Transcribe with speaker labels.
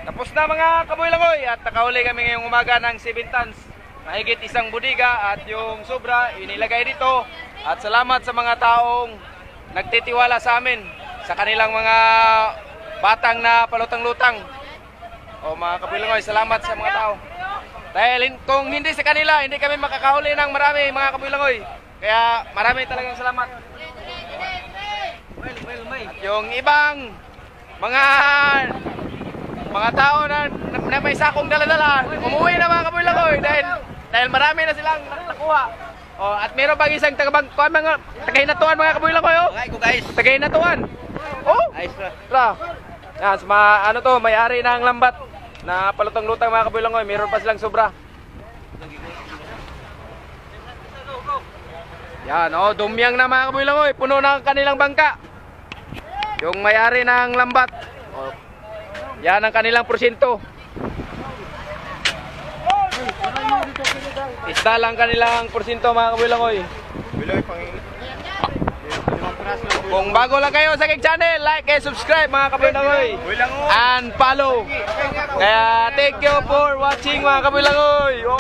Speaker 1: Tapos na mga kabuilangoy at nakahuli kami ngayong umaga ng 7 tons. Mahigit isang budiga at yung sobra inilagay dito. At salamat sa mga taong nagtitiwala sa amin sa kanilang mga batang na palutang-lutang. O mga kabuilangoy, salamat sa mga tao. Dahil kung hindi sa kanila, hindi kami makakahuli ng marami mga kabuilangoy. Kaya marami talagang salamat. At yung ibang mga tao na may sakong dala-dala, umuwi na mga kabuilangoy dahil marami na silang nakuha. Oh, at meron pang isang tagahinatuan mga kabuilangoy. Oh.
Speaker 2: Okay ko guys.
Speaker 1: Tagahinatuan. Oh.
Speaker 2: Ayos na.
Speaker 1: Tra. Yan, ano to, may-ari ng lambat na palutang-lutang mga kabuilangoy. Meron pa silang sobra. Yan, oh, dumyang na mga kabuilangoy. Puno na ang kanilang bangka. Yung may-ari ng lambat. Oh. Yan ang kanilang porsyento. Isa lang kanilang porsyento mga kabuilangoy. Kung bago lang kayo sa aking channel, like and subscribe mga kabuilangoy. And follow. Kaya thank you for watching mga kabuilangoy. Oh.